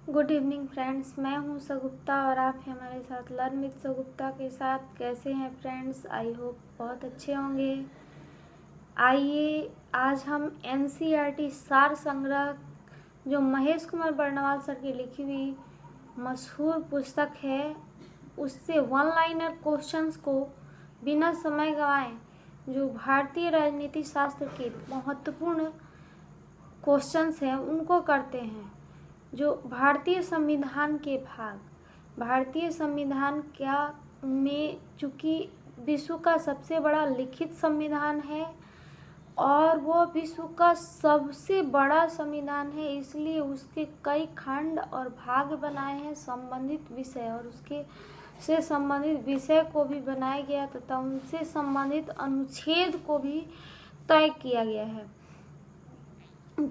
Good evening friends, मैं हूं सगुप्ता और आप हैं हमारे साथ लर्न विद सगुप्ता के साथ। कैसे हैं फ्रेंड्स? आई होप बहुत अच्छे होंगे। आइए आज हम एनसीईआरटी सार संग्रह, जो महेश कुमार बर्णवाल सर की लिखी हुई मशहूर पुस्तक है, उससे वन लाइनर क्वेश्चंस को बिना समय गंवाए, जो भारतीय राजनीति शास्त्र के महत्वपूर्ण क्वेश्चंस हैं उनको करते हैं। जो भारतीय संविधान के भाग, भारतीय संविधान क्या में चूँकि विश्व का सबसे बड़ा लिखित संविधान है और वो विश्व का सबसे बड़ा संविधान है, इसलिए उसके कई खंड और भाग बनाए हैं संबंधित विषय, और उसके से संबंधित विषय को भी बनाया गया तथा उनसे संबंधित अनुच्छेद को भी तय किया गया है।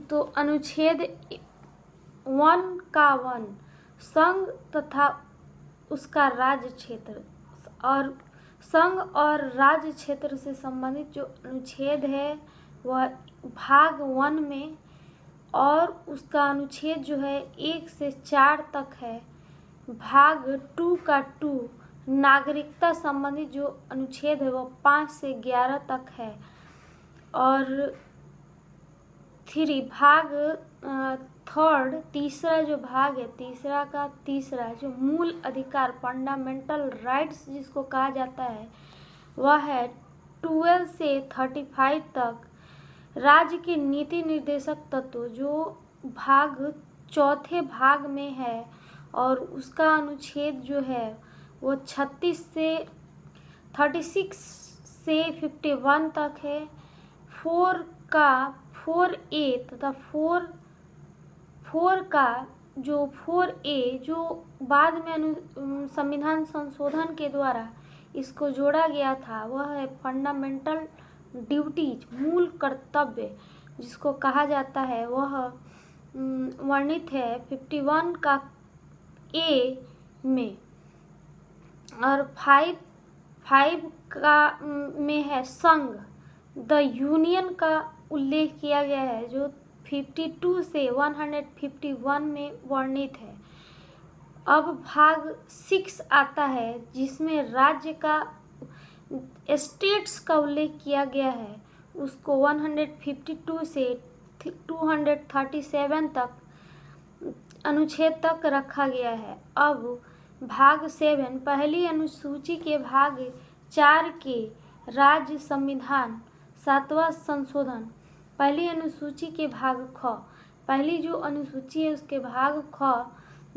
तो अनुच्छेद 1 का 1 संघ तथा उसका राज्य क्षेत्र, और संघ और राज्य क्षेत्र से संबंधित जो अनुच्छेद है वह भाग 1 में, और उसका अनुच्छेद जो है 1 से 4 तक है। भाग 2 का 2 नागरिकता संबंधित जो अनुच्छेद है वह 5 से 11 तक है। और 3 भाग 3rd तीसरा जो भाग है, तीसरा का तीसरा जो मूल अधिकार फंडामेंटल राइट्स जिसको कहा जाता है, वह है 12 से 35 तक। राज्य के नीति निर्देशक तत्व जो भाग 4थे भाग में है, और उसका अनुच्छेद जो है वो 36 से 51 तक है। 4A तथा 4 का जो 4A जो बाद में संविधान संशोधन के द्वारा इसको जोड़ा गया था, वह है फंडामेंटल ड्यूटीज, मूल कर्तव्य जिसको कहा जाता है, वह वर्णित है 51 का A में। और 5 का में है संघ, द यूनियन का उल्लेख किया गया है, जो 52 से 151 में वर्णित है। अब भाग 6 आता है जिसमें राज्य का स्टेट्स का उल्लेख किया गया है, उसको 152 से 237 तक अनुच्छेद तक रखा गया है। अब भाग 7 पहली अनुसूची के भाग 4 के राज्य संविधान 7वां संशोधन, पहली अनुसूची के भाग ख, पहली जो अनुसूची है उसके भाग ख,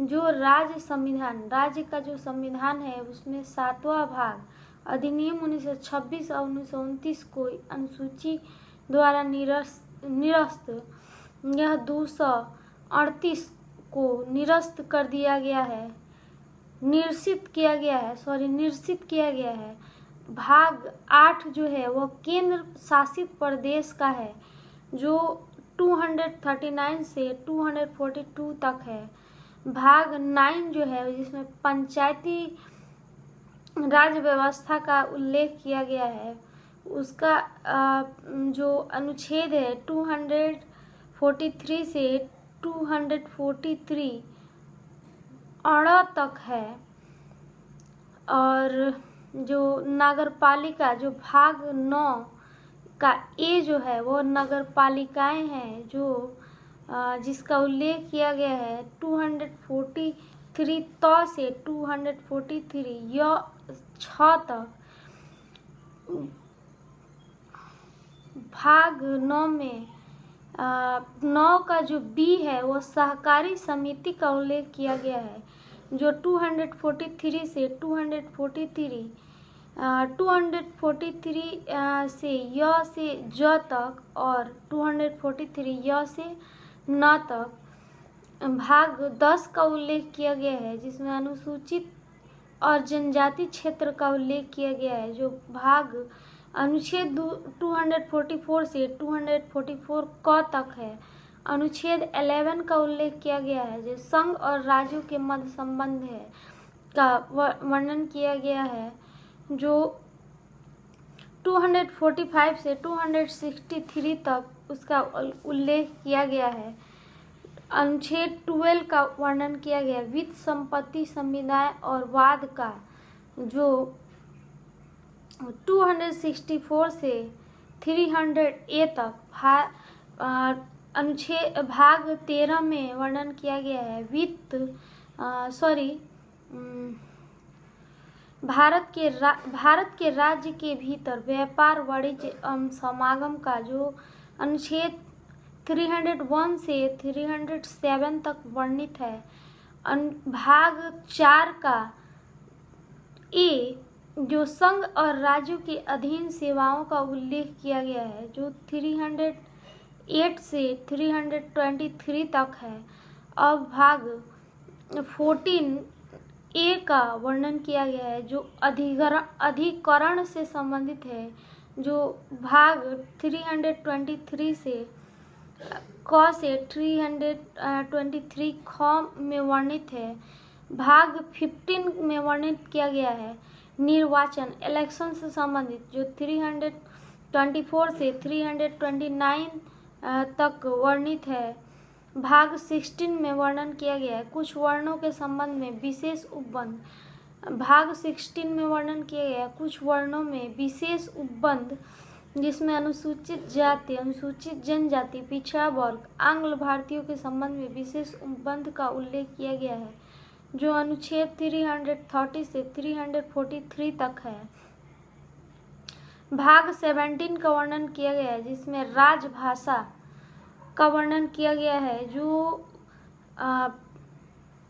जो राज्य संविधान, राज्य का जो संविधान है उसमें 7वां भाग अधिनियम 1926 और 1929 को अनुसूची द्वारा निरस्त यह 238 को निरस्त कर दिया गया है, निरसित किया गया है। भाग 8 जो है वह केंद्र शासित प्रदेश का है, जो 239 से 242 तक है। भाग 9 जो है जिसमें पंचायती राज व्यवस्था का उल्लेख किया गया है, उसका जो अनुच्छेद है 243 से 243 अड़ा तक है। और जो नगरपालिका जो भाग 9 का ए जो है वो नगरपालिकाएं हैं, जो जिसका उल्लेख किया गया है 243 से 243 या 6 तक। भाग 9 में 9 का जो बी है वो सहकारी समिति का उल्लेख किया गया है, जो 243 से 243 से य से ज तक, और 243 य से न तक। भाग 10 का उल्लेख किया गया है जिसमें अनुसूचित और जनजाति क्षेत्र का उल्लेख किया गया है, जो भाग अनुच्छेद 244 से 244 क तक है। अनुच्छेद 11 का उल्लेख किया गया है, जो संघ और राज्यों के मध्य संबंध है का वर्णन किया गया है, जो 245 से 263 तक उसका उल्लेख किया गया है। अनुच्छेद 12 का वर्णन किया गया। वित्त, संपत्ति, संविधान और वाद का जो 264 से 300A तक अनुच्छेद भाग 13 में वर्णन किया गया है। भारत के राज्य के भीतर व्यापार, वाणिज्य एवं समागम का जो अनुच्छेद 301 से 307 तक वर्णित है। भाग 4 का ए जो संघ और राज्यों के अधीन सेवाओं का उल्लेख किया गया है, जो 308 से 323 तक है। अब भाग 14A का वर्णन किया गया है, जो अधिकरण से संबंधित है, जो भाग 323 से क से 323 ख में वर्णित है। भाग 15 में वर्णित किया गया है निर्वाचन, इलेक्शन से संबंधित, जो 324 से 329 तक वर्णित है। भाग 16 में वर्णन किया गया है कुछ वर्णों के संबंध में विशेष उपबंध। भाग 16 में वर्णन किया गया है कुछ वर्णों में विशेष उपबंध, जिसमें अनुसूचित जाति, अनुसूचित जनजाति, पिछड़ा वर्ग, आंग्ल भारतीयों के संबंध में विशेष उपबंध का उल्लेख किया गया है, जो अनुच्छेद 330 से 343 तक है। भाग 17 का वर्णन किया गया है, जिसमें राजभाषा का वर्णन किया गया है, जो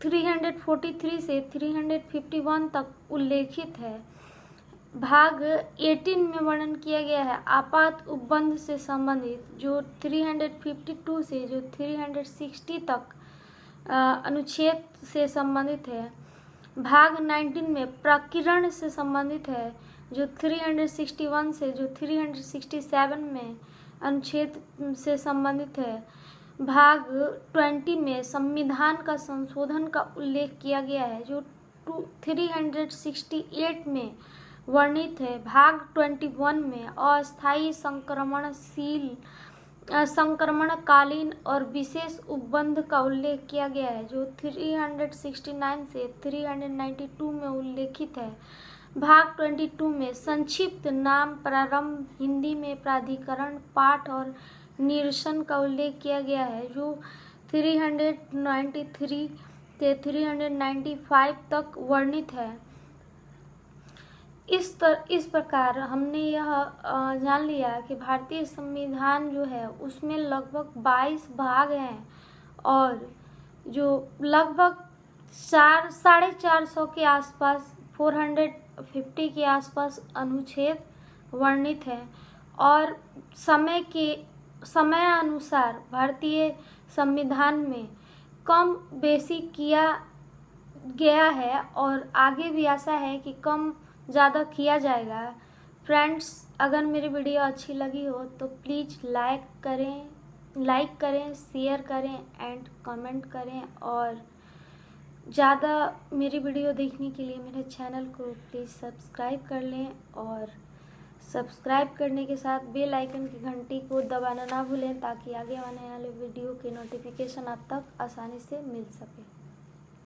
343 से 351 तक उल्लेखित है। भाग 18 में वर्णन किया गया है आपात उपबंध से संबंधित, जो 352 से जो 360 तक अनुच्छेद से संबंधित है। भाग 19 में प्रकीर्ण से संबंधित है, जो 361 से जो 367 में अनुच्छेद से संबंधित है। भाग 20 में संविधान का संशोधन का उल्लेख किया गया है, जो 368 में वर्णित है। भाग 21 में अस्थायी संक्रमणकालीन और विशेष उपबंध का उल्लेख किया गया है, जो 369 से 392 में उल्लेखित है। भाग 22 में संक्षिप्त नाम प्रारंभ, हिंदी में प्राधिकरण, पाठ और निरसन का उल्लेख किया गया है, जो 393 से 395 तक वर्णित है। इस प्रकार हमने यह जान लिया कि भारतीय संविधान जो है उसमें लगभग 22 भाग हैं और जो लगभग 450 के आसपास 450 के आसपास अनुच्छेद वर्णित है और समय अनुसार भारतीय संविधान में कम बेसी किया गया है और आगे भी आशा है कि कम ज़्यादा किया जाएगा। फ्रेंड्स, अगर मेरी वीडियो अच्छी लगी हो तो प्लीज़ लाइक करें, शेयर करें एंड कमेंट करें और ज़्यादा मेरी वीडियो देखने के लिए मेरे चैनल को प्लीज़ सब्सक्राइब कर लें और सब्सक्राइब करने के साथ बेल आइकन की घंटी को दबाना ना भूलें, ताकि आगे आने वाले वीडियो के नोटिफिकेशन आप तक आसानी से मिल सके।